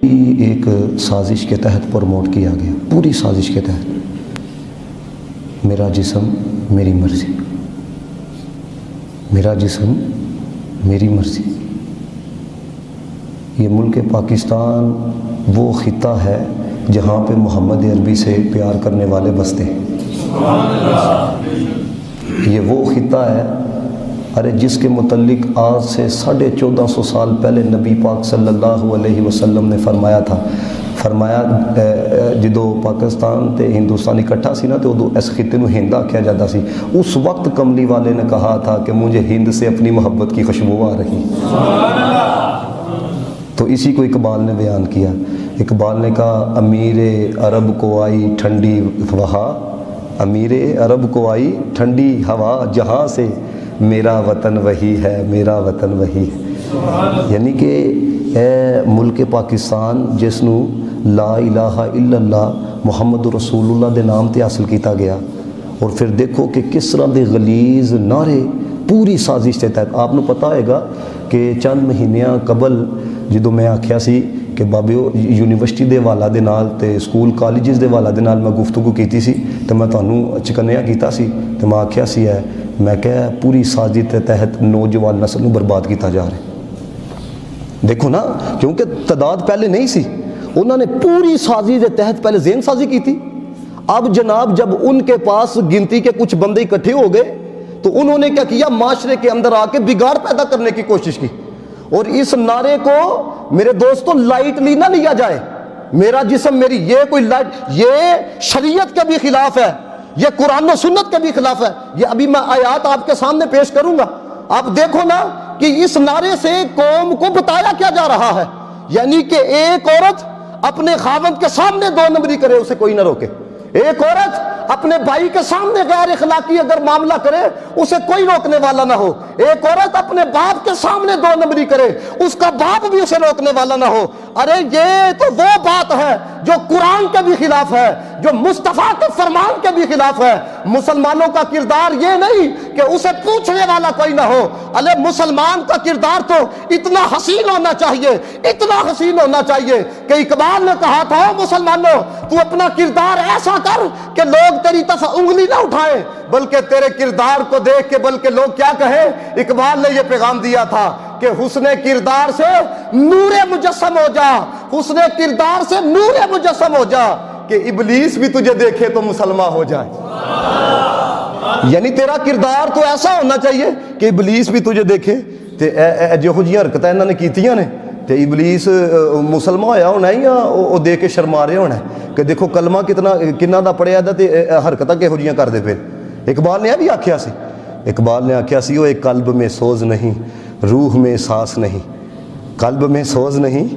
ایک سازش کے تحت پروموٹ کیا گیا، پوری سازش کے تحت میرا جسم میری مرضی، میرا جسم میری مرضی۔ یہ ملک پاکستان وہ خطہ ہے جہاں پہ محمد عربی سے پیار کرنے والے بستے ہیں۔ یہ وہ خطہ ہے ارے جس کے متعلق آج سے 1450 سال پہلے نبی پاک صلی اللہ علیہ وسلم نے فرمایا جدو پاکستان تے ہندوستان اکٹھا سی نا تو ادو اس خطے نو ہند آکھیا جاتا سی۔ اس وقت کملی والے نے کہا تھا کہ مجھے ہند سے اپنی محبت کی خوشبو آ رہی۔ تو اسی کو اقبال نے بیان کیا۔ اقبال نے کہا امیر عرب کو آئی ٹھنڈی ہوا، امیر عرب کو آئی ٹھنڈی ہوا جہاں سے، میرا وطن وہی ہے، میرا وطن وہی ہے۔ یعنی کہ اے ملک پاکستان جس نو لا الہ الا اللہ محمد رسول اللہ دے نام تے حاصل کیتا گیا، اور پھر دیکھو کہ کس طرح دے غلیظ نعرے پوری سازش کے تحت۔ آپ نے پتہ ہے گا کہ چند مہینیاں قبل جدو میں آکھیا سی کہ بابیو یونیورسٹی دے والا دے نال تے سکول کالجز دے والا دے نال میں گفتگو کیتی سی تو میں تانوں چکنیا کیتا سی تو میں آکھیا سی ہے میں کہا پوری سازش کے تحت نوجوان نسل نو برباد کیتا جا رہا ہے۔ دیکھو نا، کیونکہ تعداد پہلے نہیں سی، انہوں نے پوری سازی کے تحت پہلے ذہن سازی کی تھی۔ اب جناب جب ان کے پاس گنتی کے کچھ بندے اکٹھے ہو گئے تو انہوں نے کیا کیا، معاشرے کے اندر آ کے بگاڑ پیدا کرنے کی کوشش کی۔ اور اس نعرے کو میرے دوستوں لائٹلی نہ لیا جائے، میرا جسم میری، یہ کوئی لائٹ، یہ شریعت کے بھی خلاف ہے، یہ قرآن و سنت کے بھی خلاف ہے۔ یہ ابھی میں آیات آپ کے سامنے پیش کروں گا، آپ دیکھو نا کہ اس نعرے سے قوم کو بتایا کیا جا رہا ہے۔ یعنی کہ ایک عورت اپنے خاوند کے سامنے دو نمبری کرے اسے کوئی نہ روکے، ایک عورت اپنے بھائی کے سامنے غیر اخلاقی اگر معاملہ کرے اسے کوئی روکنے والا نہ ہو، ایک عورت اپنے باپ کے سامنے دو نمبری کرے اس کا باپ بھی اسے روکنے والا نہ ہو۔ ارے یہ تو وہ بات ہے جو قرآن کے بھی خلاف ہے، جو مصطفیٰ کے فرمان کے بھی خلاف ہے۔ مسلمانوں کا کردار یہ نہیں کہ اسے پوچھنے والا کوئی نہ ہو، ارے مسلمان کا کردار تو اتنا حسین ہونا چاہیے، اتنا حسین ہونا چاہیے کہ اقبال نے کہا تھا مسلمانوں تو اپنا کردار ایسا کر کہ لوگ تیری طرف انگلی نہ اٹھائیں، بلکہ تیرے کردار کو دیکھ کے بلکہ لوگ کیا کہیں۔ اقبال نے یہ پیغام دیا تھا کہ حسن کردار سے نور مجسم ہو جا، حسن کردار سے نور مجسم ہو جا کہ ابلیس بھی تجھے دیکھے تو مسلمان ہو جائے۔ یعنی تیرا کردار تو ایسا ہونا چاہیے کہ ابلیس بھی تجھے دیکھے۔ جو جیاں حرکتیں انہوں نے کیتیاں نے تے ابلیس مسلمان ہویا ہونا ہے یا وہ دیکھ کے شرما رہے ہونا ہے کہ دیکھو کلمہ کتنا دا پڑھیا دا تے حرکتیں کہو جیاں کر دے پھر۔ اقبال نے بھی آکھیا سی، اقبال نے آکھیا سی وہ ایک قلب میں سوز نہیں، روح میں احساس نہیں، قلب میں سوز نہیں۔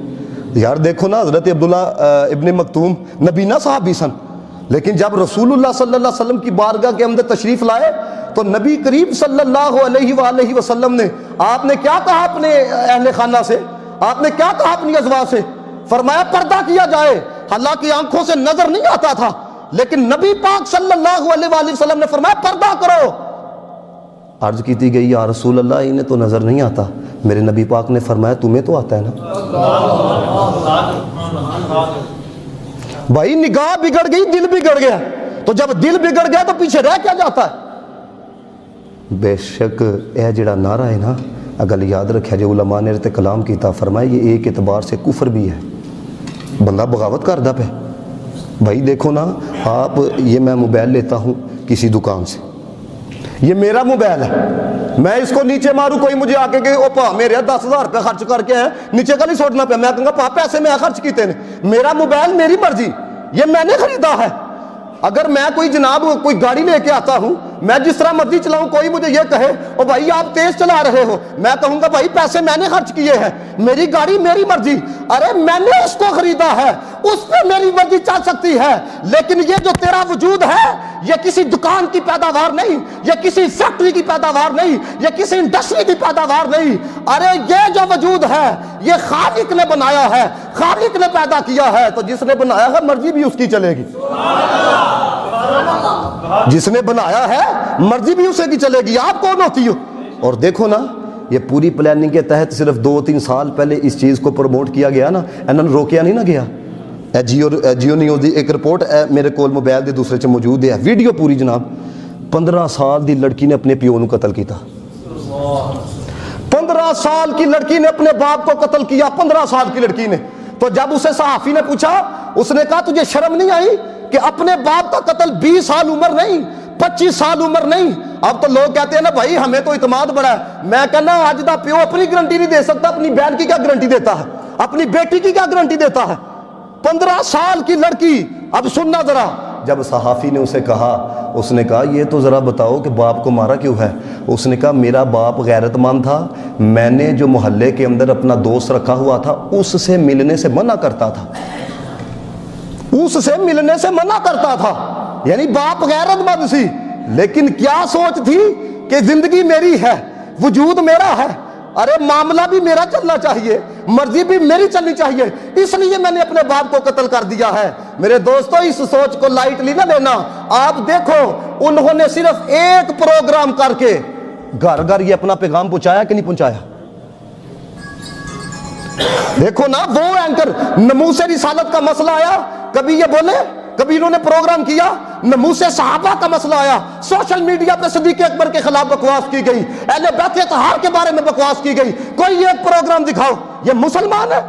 یار دیکھو نا حضرت عبداللہ ابن مکتوم نبینہ صحابی سن، لیکن جب رسول اللہ صلی اللہ علیہ وسلم کی بارگاہ کے اندر تشریف لائے تو نبی کریم صلی اللہ علیہ وآلہ وسلم نے آپ نے کیا کہا اپنے اہل خانہ سے، آپ نے کیا کہا اپنی ازواج سے؟ فرمایا پردہ کیا جائے۔ حالانکہ آنکھوں سے نظر نہیں آتا تھا لیکن نبی پاک صلی اللہ علیہ وآلہ وسلم نے فرمایا پردہ کرو۔ عرض کیتی گئی یا رسول اللہ انہیں تو نظر نہیں آتا، میرے نبی پاک نے فرمایا تمہیں تو آتا ہے نا۔ بھائی نگاہ بگڑ گئی دل بگڑ گیا، تو جب دل بگڑ گیا تو پیچھے رہ کیا جاتا ہے؟ بے شک اے جڑا نعرہ ہے نا، اگر یاد رکھا جو علماء نے رہتے کلام کیتا، فرمایا یہ ایک اعتبار سے کفر بھی ہے، بندہ بغاوت کردہ پہ۔ بھائی دیکھو نا، آپ یہ میں موبائل لیتا ہوں کسی دکان سے، یہ میرا موبائل ہے، میں اس کو نیچے ماروں کوئی مجھے آ کے کہ او پا میرے 10,000 روپے خرچ کر کے ہیں، نیچے کا نہیں چھوڑنا پہ، میں کہوں گا پا پیسے میں خرچ کیتے ہیں، میرا موبائل میری مرضی، یہ میں نے خریدا ہے۔ اگر میں کوئی جناب کوئی گاڑی لے کے آتا ہوں، میں جس طرح مرضی چلاؤں، کوئی مجھے یہ کہے او بھائی آپ تیز چلا رہے ہو، میں کہوں گا بھائی پیسے میں نے خرچ کیے ہیں، میری گاڑی میری مرضی، ارے میں نے اس کو خریدا ہے، اس پہ میری مرضی چل سکتی ہے، لیکن یہ جو تیرا وجود ہے یہ کسی دکان کی پیداوار نہیں، یہ کسی فیکٹری کی پیداوار نہیں، یہ کسی انڈسٹری کی پیداوار نہیں، ارے یہ جو وجود ہے یہ خالق نے بنایا ہے، خالق نے پیدا کیا ہے، تو جس نے بنایا ہے مرضی بھی اس کی چلے گی، جس نے بنایا ہے مرضی بھی اسے کی چلے گی، آپ کون ہوتی ہو؟ اور دیکھو نا یہ پوری پلاننگ کے تحت صرف 2-3 سال پہلے اس چیز کو پروموٹ کیا گیا نا, انہوں نے روکیا نہیں نہ گیا. جیو نیوز دی ایک رپورٹ میرے کول موبائل دے دوسرے چ موجود ہے, ویڈیو پوری جناب. 15 سال دی لڑکی نے اپنے پیو نو قتل کیتا. 15 سال کی لڑکی نے اپنے باپ کو قتل کیا, 15 سال کی لڑکی نے. تو جب اسے صحافی نے پوچھا, اس نے کہا تجھے شرم نہیں آئی کہ اپنے باپ کا قتل 20 سال عمر نہیں, 25 سال عمر نہیں. اب تو لوگ کہتے ہیں نا بھائی ہمیں تو اعتماد بڑا ہے. میں کہنا آج دا پیو اپنی گارنٹی نہیں دے سکتا, اپنی بہن کی کیا گارنٹی دیتا ہے, اپنی بیٹی کی کیا گارنٹی دیتا ہے. 15 سال کی لڑکی. اب سننا ذرا, جب صحافی نے اسے کہا, اس نے کہا یہ تو ذرا بتاؤ کہ باپ کو مارا کیوں ہے. اس نے کہا میرا باپ غیرت مند تھا, میں نے جو محلے کے اندر اپنا دوست رکھا ہوا تھا اس سے ملنے سے منع کرتا تھا, اس سے ملنے سے منع کرتا تھا. یعنی باپ غیرت مند سی, لیکن کیا سوچ تھی کہ زندگی میری ہے, وجود میرا ہے, ارے معاملہ بھی میرا چلنا چاہیے, مرضی بھی میری چلنی چاہیے, اس لیے میں نے اپنے باپ کو قتل کر دیا ہے. میرے دوستو اس سوچ کو لائٹلی نہ لینا. آپ دیکھو انہوں نے صرف ایک پروگرام کر کے گھر گھر یہ اپنا پیغام پہنچایا کہ نہیں پہنچایا. دیکھو نا وہ اینکر, ناموس رسالت کا مسئلہ آیا, کبھی یہ بولے, کبھی انہوں نے پروگرام کیا. ناموس صحابہ کا مسئلہ آیا, سوشل میڈیا پہ صدیق اکبر کے خلاف بکواس کی گئی, اہل بیت اطہار کے بارے میں بکواس کی گئی. کوئی ایک پروگرام دکھاؤ. یہ مسلمان ہے,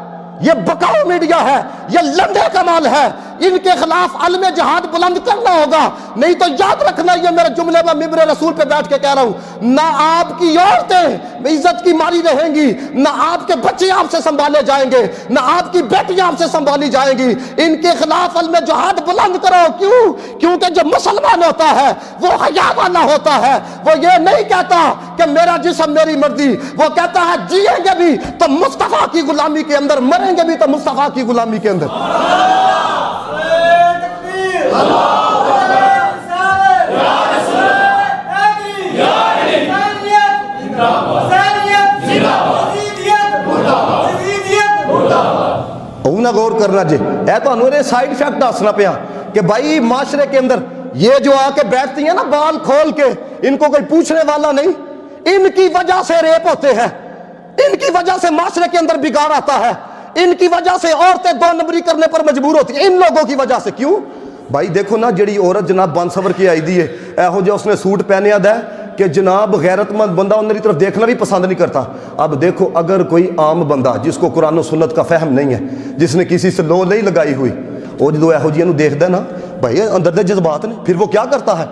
یہ بکاؤ میڈیا ہے, یہ لنڈے کا مال ہے. ان کے خلاف علم جہاد بلند کرنا ہوگا, نہیں تو یاد رکھنا, یہ میرے جملے میں ممبر رسول پہ بیٹھ کے کہہ رہا ہوں, نہ آپ کی عورتیں عزت کی ماری رہیں گی, نہ آپ کے بچے آپ سے سنبھالے جائیں گے, نہ آپ کی بیٹیاں آپ سے سنبھالی جائیں گی. ان کے خلاف علم جہاد بلند کرو. کیوں؟ کیونکہ جو مسلمان ہوتا ہے وہ حیا والا ہوتا ہے. وہ یہ نہیں کہتا کہ میرا جسم میری مرضی, وہ کہتا ہے جیئیں گے بھی تو مصطفیٰ کی غلامی کے اندر, مریں گے بھی تو مصطفیٰ کی غلامی کے اندر. غور کرنا جی, اے تو انہوں نے سائیڈ افیکٹ دسنا پیا کہ بھائی معاشرے کے اندر یہ جو آ کے بیٹھتی ہیں نا بال کھول کے, ان کو کوئی پوچھنے والا نہیں, ان کی وجہ سے ریپ ہوتے ہیں, ان کی وجہ سے معاشرے کے اندر بگاڑ آتا ہے, ان کی وجہ سے عورتیں 2 نمبری کرنے پر مجبور ہوتی ہیں, ان لوگوں کی وجہ سے. کیوں بھائی؟ دیکھو نا جڑی عورت جناب بن سور کی آئی دی ہے, ایہو جو اس نے سوٹ پہنے آدھا ہے کہ جناب غیرت مند بندہ انہی طرف دیکھنا بھی پسند نہیں کرتا. اب دیکھو اگر کوئی عام بندہ جس کو قرآن و سنت کا فہم نہیں ہے, جس نے کسی سے لو نہیں لگائی ہوئی, وہ جدو ایہو جی دیکھتا ہے نا بھائی اندر دے جذبات نے, پھر وہ کیا کرتا ہے.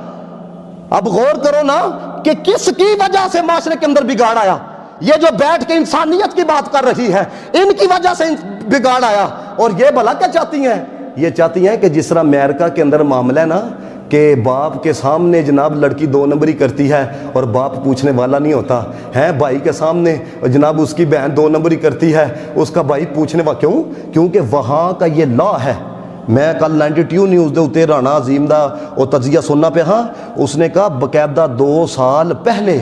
اب غور کرو نا کہ کس کی وجہ سے معاشرے کے اندر بگاڑ آیا. یہ جو بیٹھ کے انسانیت کی بات کر رہی ہے, ان کی وجہ سے بگاڑ آیا. اور یہ بھلا کیا چاہتی ہیں؟ یہ چاہتی ہیں کہ جس طرح امریکہ کے اندر معاملہ ہے نا کہ باپ کے سامنے جناب لڑکی 2 نمبری کرتی ہے اور باپ پوچھنے والا نہیں ہوتا ہے, بھائی کے سامنے جناب اس کی بہن 2 نمبری کرتی ہے, اس کا بھائی پوچھنے والا. کیوں؟ کیونکہ وہاں کا یہ لا ہے. میں کل 92 نیوز دے اتے رانا عظیم دا وہ تجزیہ سننا پہ, ہاں اس نے کہا باقاعدہ 2 سال پہلے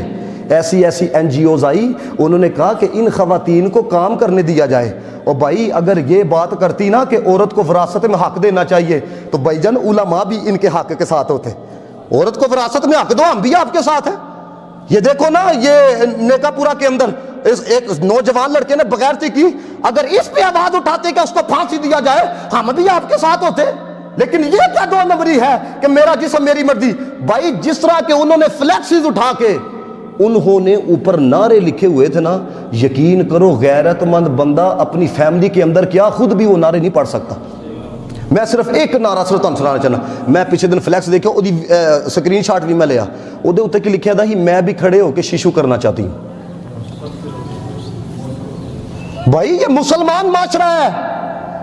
ایسی این جی اوز آئی, انہوں نے کہا کہ ان خواتین کو کام کرنے دیا جائے. اور بھائی اگر یہ بات کرتی نا کہ عورت کو وراثت میں حق دینا چاہیے, تو بھائی جان علماء بھی ان کے حق کے ساتھ ہوتے. عورت کو وراثت میں حق دو, ہم بھی آپ کے ساتھ ہیں. یہ دیکھو نا یہ نیکا پورا کے اندر ایک نوجوان لڑکے نے بغیرتی کی, اگر اس پہ آواز اٹھاتے کہ اس کو پھانسی دیا جائے, ہم بھی آپ کے ساتھ ہوتے. لیکن یہ کیا 2 نمبری ہے کہ میرا جسم میری مرضی. بھائی جس طرح کہ انہوں نے فلیکسز اٹھا کے انہوں نے اوپر نعرے لکھے ہوئے تھے نا, یقین کرو غیرت مند بندہ اپنی فیملی کے اندر کیا خود بھی وہ نعرے نہیں پڑھ سکتا. میں صرف ایک نعرہ صرف تم سنانا چاہنا. میں پچھلے دن فلیکس دیکھا, وہ سکرین شاٹ بھی میں لیا, وہ اتنے کی لکھا تھا ہی میں بھی کھڑے ہو کے شیشو کرنا چاہتی ہوں. بھائی یہ مسلمان معاشرہ ہے,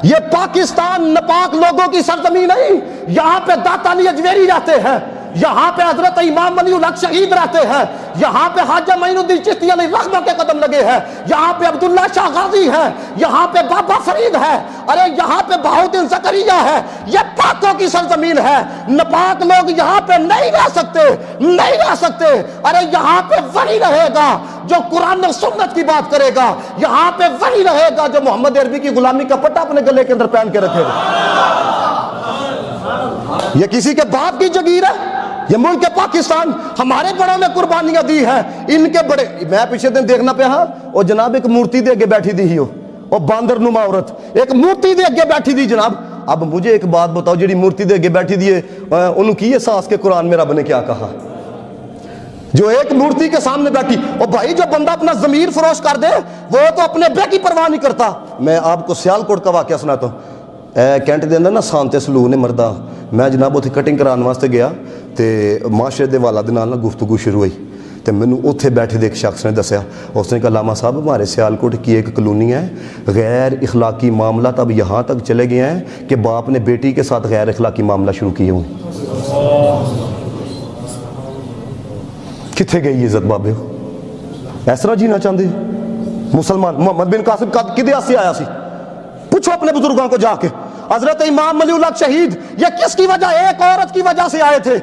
یہ پاکستان ناپاک لوگوں کی سرزمین نہیں. یہاں پہ داتا علی اجمیری رہتے ہیں, یہاں پہ حضرت امام ولی الحق شہید رہتے ہیں, یہاں پہ خواجہ معین الدین چشتی علیہ رحمہ کے قدم لگے ہیں, یہاں پہ عبداللہ شاہ غازی ہے, یہاں پہ بابا فرید ہے, ارے یہاں پہ بہاؤدین زکریا ہے. یہ پاکوں کی سرزمین ہے. ناپاک لوگ یہاں پہ نہیں رہ سکتے, نہیں رہ سکتے. ارے یہاں پہ وہی رہے گا جو قرآن و سنت کی بات کرے گا, یہاں پہ وہی رہے گا جو محمد عربی کی غلامی کا پٹا اپنے گلے کے اندر پہن کے رکھے گا. یہ کسی کے باپ کی جگیر ہے, یہ ملک پاکستان ہمارے بڑوں نے قربانیاں دی ہیں، ان کے بڑے. میں پچھلے دن دیکھنا پہ ہاں وہ جناب ایک مورتی دے اگے بیٹھی دی ہی ہو، وہ باندر نما عورت ایک مورتی دے اگے بیٹھی دی جناب. اب مجھے ایک بات بتاؤ، جڑی مورتی دے اگے بیٹھی دی ہے انہوں کی احساس کے قرآن میں رب نے کیا کہا؟ جو ایک مورتی کے سامنے بیٹھی. اور بھائی جو بندہ اپنا ضمیر فروش کر دے وہ تو اپنے بے کی پرواہ نہیں کرتا. میں آپ کو سیالکوٹ کا واقعہ سناتا ہوں. کینٹ دے اندر نا سانتے سلو نے مردہ، میں جناب اتنے کٹنگ کران واسطے گیا تے معاشرے دے والا دے نال نا گفتگو شروع ہوئی تے مینوں اتنے بیٹھے دے ایک شخص نے دسیا، اس نے کہا علامہ صاحب ہمارے سیالکوٹ کی ایک کلونی ہے، غیر اخلاقی معاملات اب یہاں تک چلے گئے ہیں کہ باپ نے بیٹی کے ساتھ غیر اخلاقی معاملہ شروع کیے ہوئے. کتنے گئی عزت بابے ہو؟ اس طرح جینا چاہتے مسلمان؟ محمد بن قاسم کدے سے آیا سی؟ پوچھو اپنے بزرگوں کو جا کے. حضرت امام ولی اللہ شہید یہ کس کی وجہ؟ ایک عورت کی وجہ سے آئے تھے.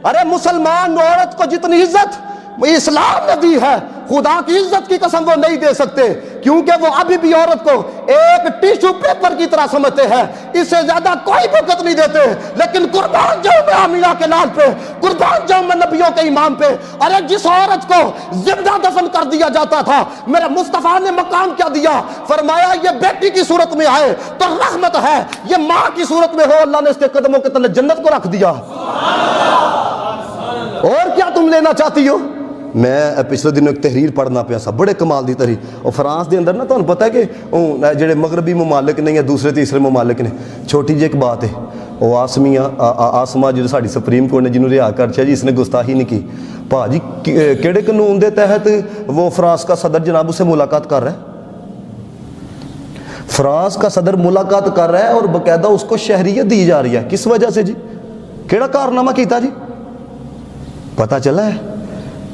ارے مسلمان عورت کو جتنی عزت اسلام نے دی ہے خدا کی عزت کی قسم وہ نہیں دے سکتے، کیونکہ وہ ابھی بھی عورت کو ایک ٹیشو پیپر کی طرح سمجھتے ہیں، اس سے زیادہ کوئی برکت نہیں دیتے. لیکن قربان جاؤں میں آمینہ کے لال پہ، قربان جاؤں میں نبیوں کے امام پہ. ارے جس عورت کو زندہ دفن کر دیا جاتا تھا میرے مصطفیٰ نے مقام کیا دیا؟ فرمایا یہ بیٹی کی صورت میں آئے تو رحمت ہے، یہ ماں کی صورت میں ہو اللہ نے اس کے قدموں کے تلے جنت کو رکھ دیا. اور کیا تم لینا چاہتی ہو؟ میں پچھلے دنوں ایک تحریر پڑھنا پیا سا، بڑے کمال دی تحریر. اور فرانس دے اندر نا تمہیں پتہ ہے کہ جڑے مغربی ممالک نے یا دوسرے تیسرے ممالک نے، چھوٹی جی ایک بات ہے، وہ آسما جو ساری سپریم کورٹ نے جنہوں رہا کر چاہیے جی اس نے گستاخی نہیں کی. پا جی کیڑے قانون دے تحت وہ فرانس کا صدر جناب اس سے ملاقات کر رہا ہے؟ فرانس کا صدر ملاقات کر رہا ہے اور باقاعدہ اس کو شہریت دی جا رہی ہے. کس وجہ سے جی؟ کیڑا کارنامہ کیتا جی؟ پتہ چلا ہے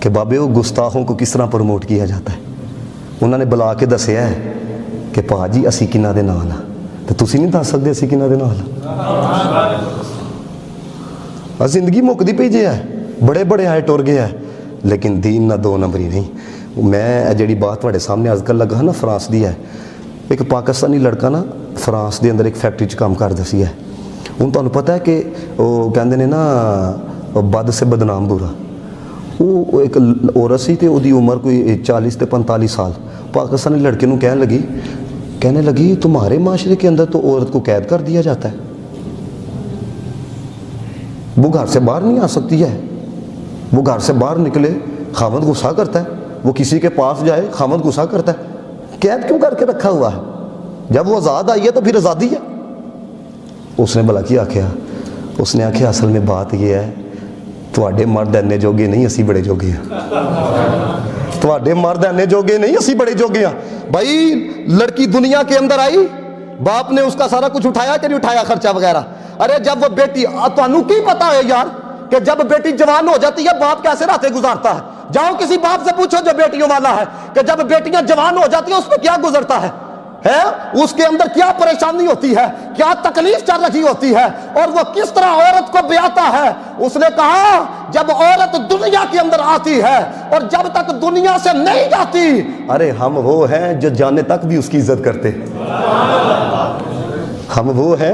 کہ بابے وہ گستاخوں کو کس طرح پروموٹ کیا جاتا ہے. انہوں نے بلا کے دسیا ہے کہ پا جی اسی کنہ دے نال ہاں، تو تسی نہیں دس سکتے اسی کنہ دے نال ہاں. زندگی مکدی پی جی ہے، بڑے بڑے آئے ٹر گیا ہے، لیکن دین نہ دو نمبری نہیں. میں جڑی بات تھوڑے سامنے عرض کر لگا نا فرانس دی ہے، ایک پاکستانی لڑکا نا فرانس دے اندر ایک فیکٹری چ کام کردا سی ہے. ہن تانوں پتہ ہے کہ وہ کہندے نے نا بد سے بدنام برا. وہ ایک عورت سی تے وہ دی عمر کوئی 40 سے 45 سال. پاکستانی لڑکے نوں کہنے لگی تمہارے معاشرے کے اندر تو عورت کو قید کر دیا جاتا ہے، وہ گھر سے باہر نہیں آ سکتی ہے، وہ گھر سے باہر نکلے خاوند غصہ کرتا ہے، وہ کسی کے پاس جائے خاوند غصہ کرتا ہے. قید کیوں کر کے رکھا ہوا ہے؟ جب وہ آزاد آئی ہے تو پھر آزادی ہے. اس نے بھلا کیا آخیا؟ اس نے آخیا اصل میں بات یہ ہے تواڈے مرد اینے جوگے نہیں، اسی بڑے جوگے ہیں. تواڈے مرد اینے جوگے نہیں، اسی بڑے جوگے ہیں. بھائی لڑکی دنیا کے اندر آئی، باپ نے اس کا سارا کچھ اٹھایا کہ نہیں اٹھایا خرچہ وغیرہ؟ ارے جب وہ بیٹی، تانوں کی پتا ہے یار کہ جب بیٹی جوان ہو جاتی ہے باپ کیسے راتیں گزارتا ہے؟ جاؤ کسی باپ سے پوچھو جو بیٹیوں والا ہے کہ جب بیٹیاں جوان ہو جاتی ہیں اس پہ کیا گزرتا ہے، اس کے اندر کیا پریشانی ہوتی ہے، کیا تکلیف چل رہی ہوتی ہے، اور وہ کس طرح عورت کو بیاتا ہے. اس نے کہا جب عورت دنیا کے اندر آتی ہے اور جب تک دنیا سے نہیں جاتی، ارے ہم وہ ہیں جو جانے تک بھی اس کی عزت کرتے، ہم وہ ہیں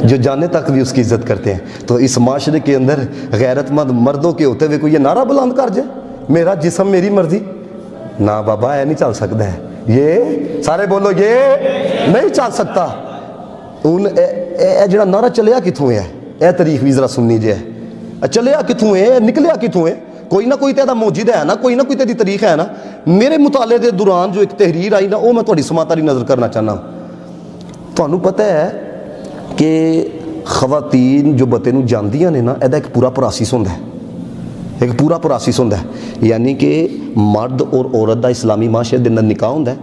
جو جانے تک بھی اس کی عزت کرتے ہیں. تو اس معاشرے کے اندر غیرت مند مردوں کے ہوتے ہوئے کوئی یہ نعرہ بلند کر جائے میرا جسم میری مرضی، نہ بابا اے نہیں چل سکتا ہے. یہ سارے بولو یہ نہیں چل سکتا. جڑا نعرہ چلیا کتوں ہے، اے تاریخ بھی ذرا سننی جائے، چلیا کتوں ہے، نکلیا کتوں ہے؟ کوئی نہ کوئی تیرا موجد ہے نا، کوئی نہ کوئی تیری تاریخ ہے نا. میرے مطالعے دے دوران جو ایک تحریر آئی نا وہ میں تھوڑی سماعت نظر کرنا چاہنا. تانوں پتہ ہے کہ خواتین جو بتے نوں جاندیاں نے نا ایدا ایک پورا پروسیس ہوندا ہے، ایک پورا پروسیس ہوندا ہے. یعنی کہ مرد اور عورت دا اسلامی معاشرے دے اندر نکاح ہوندا ہے،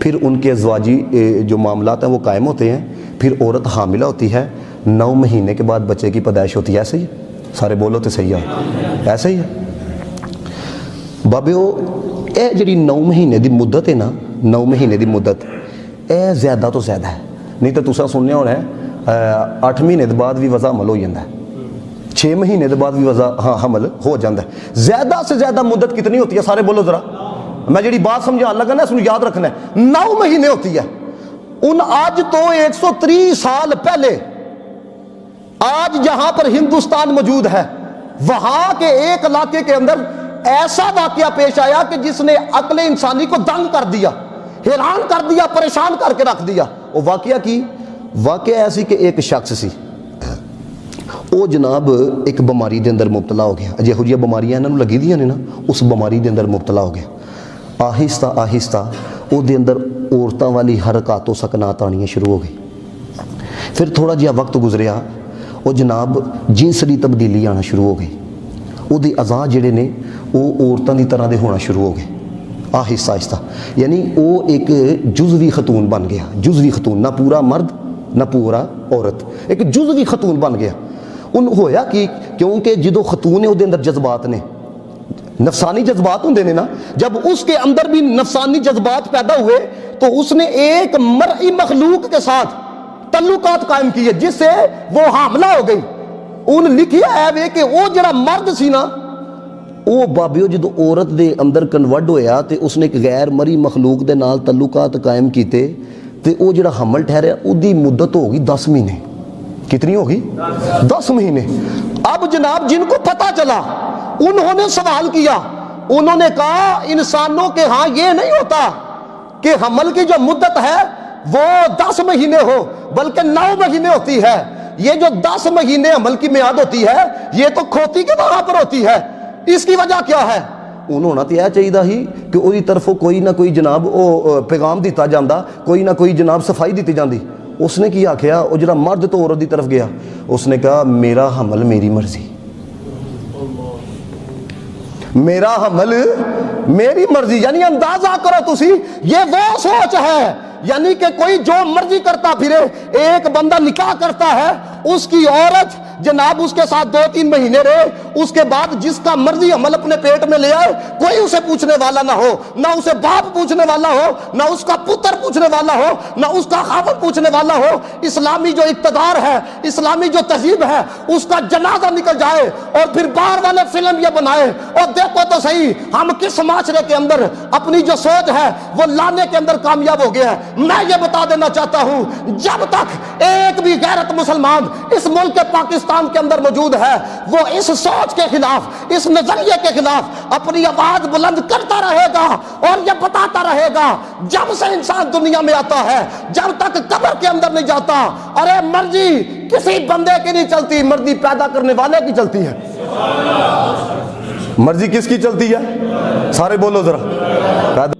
پھر ان کے ازواجی جو معاملات ہیں وہ قائم ہوتے ہیں، پھر عورت حاملہ ہوتی ہے، 9 مہینے کے بعد بچے کی پیدائش ہوتی ہے. ایسے ہی سارے بولو تو صحیح ہے، ایسے ہی ہے بابیو. اے جڑی 9 مہینے دی مدت ہے نا، 9 مہینے دی مدت اے زیادہ تو زیادہ ہے. نہیں تو تساں سنیا ہونا ہے 8 مہینے دے بعد بھی وضع حمل ہو جاتا ہے، 6 مہینے دے بعد بھی وضع حمل ہو جاتا ہے. زیادہ سے زیادہ مدت کتنی ہوتی ہے سارے بولو ذرا؟ میں جڑی بات سمجھان لگا نا اس کو یاد رکھنا ہے، 9 مہینے ہوتی ہے. ان آج تو 130 سال پہلے آج جہاں پر ہندوستان موجود ہے وہاں کے ایک علاقے کے اندر ایسا واقعہ پیش آیا کہ جس نے عقل انسانی کو دنگ کر دیا، حیران کر دیا، پریشان کر کے رکھ دیا۔ وہ واقعہ ایسی کہ ایک شخص سی، وہ جناب ایک بیماری دے اندر مبتلا ہو گیا، جہو جی بیماریاں انہوں لگی دیاں نے نا، اس بیماری دے اندر مبتلا ہو گیا۔ آہستہ آہستہ وہ دے اندر عورتوں والی حرکات و سکنات آنیاں شروع ہو گئی۔ پھر تھوڑا جہا وقت گزریا، وہ جناب جنسلی تبدیلی آنا شروع ہو گئی، وہ دے اعضاء جڑے نے وہ عورتوں دی طرح دے ہونا شروع ہو گئے آہستہ آہستہ، یعنی وہ ایک جزوی خاتون بن گیا، جزوی خاتون، نہ پورا مرد نہ پورا عورت، ایک جزوی خاتون بن گیا۔ ان ہویا کہ کیونکہ جدو خاتون ہے وہ دے اندر جذبات نے، نفسانی جذبات ہوندے نے نا، جب اس کے اندر بھی نفسانی جذبات پیدا ہوئے تو اس نے ایک مرئی مخلوق کے ساتھ تعلقات قائم کیے جس سے وہ حاملہ ہو گئی۔ ان لکھیا ہے وے کہ وہ جڑا مرد سی نا، وہ بابیو جدو عورت دے اندر کنورٹ ہویا تے اس نے ایک غیر مری مخلوق دے نال تعلقات قائم کیتے تے وہ جڑا حمل ٹھہریا او دی مدت ہو گئی 10 مہینے۔ کتنی ہوگی؟ 10 مہینے۔ اب جناب جن کو پتہ چلا انہوں نے سوال کیا، انہوں نے کہا انسانوں کے ہاں یہ نہیں ہوتا کہ حمل کی جو مدت ہے وہ 10 مہینے ہو، بلکہ 9 مہینے ہوتی ہے۔ یہ جو 10 مہینے حمل کی میعاد ہوتی ہے یہ تو کھوتی کے وہاں پر ہوتی ہے، اس کی وجہ کیا ہے؟ انہوں نے تو یہ چاہیے ہی کہ وہی طرفوں کوئی نہ کوئی جناب وہ پیغام دیتا جاندہ، کوئی نہ کوئی جناب صفائی دیتی جاندی۔ اس نے کیا کیا، وہ جڑا مرد تو عورت دی طرف گیا، اس نے کہا میرا حمل میری مرضی، میرا حمل میری مرضی۔ یعنی اندازہ کرو تسی، یہ وہ سوچ ہے، یعنی کہ کوئی جو مرضی کرتا پھرے، ایک بندہ نکاح کرتا ہے، اس کی عورت جناب اس کے ساتھ 2-3 مہینے رہے، اس کے بعد جس کا مرضی عمل اپنے پیٹ میں لے آئے، کوئی اسے پوچھنے والا نہ ہو، نہ اسے باپ پوچھنے والا ہو، نہ اس کا پتر پوچھنے والا ہو، نہ اس کا خاوند پوچھنے والا ہو۔ اسلامی جو اقتدار ہے، اسلامی جو تہذیب ہے، اس کا جنازہ نکل جائے اور پھر باہر والے فلم یہ بنائے اور دیکھو تو صحیح ہم کس معاشرے کے اندر اپنی جو سوچ ہے وہ لانے کے اندر کامیاب ہو گیا ہے۔ میں یہ بتا دینا چاہتا ہوں، جب تک ایک بھی غیرت مسلمان اس ملک پاکستان کے اندر موجود ہے، وہ اس سوچ کے خلاف، اس نظریے کے خلاف اپنی آواز بلند کرتا رہے گا اور یہ بتاتا رہے گا۔ جب سے انسان دنیا میں آتا ہے، جب تک قبر کے اندر نہیں جاتا، ارے مرضی کسی بندے کی نہیں چلتی، مرضی پیدا کرنے والے کی چلتی ہے۔ مرضی کس کی چلتی ہے؟ سارے بولو ذرا۔